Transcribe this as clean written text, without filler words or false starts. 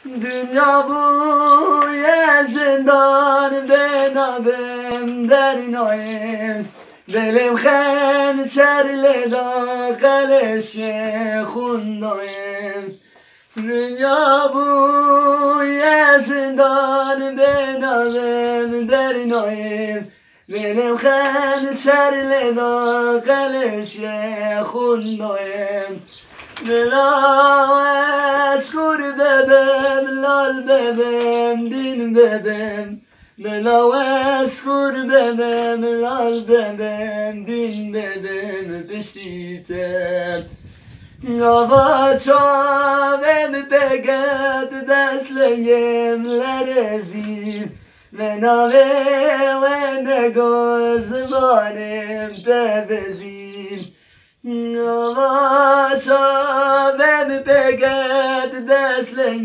دنیا بوی زندان بنابم در نایم دلم خنچر لداخلش خون دایم دنیا بوی زندان بنابم در نایم دلم خنچر لداخلش خون دایم دلا اسکور ببم لال ببم دین ببم دلا اسکور ببم لال ببم دین ببم پشتیتم آوا چاوم بگد دست لنگم لرزیم مناوه و نگو زبانم تبزیم آوا چاوم بگد دست لنگم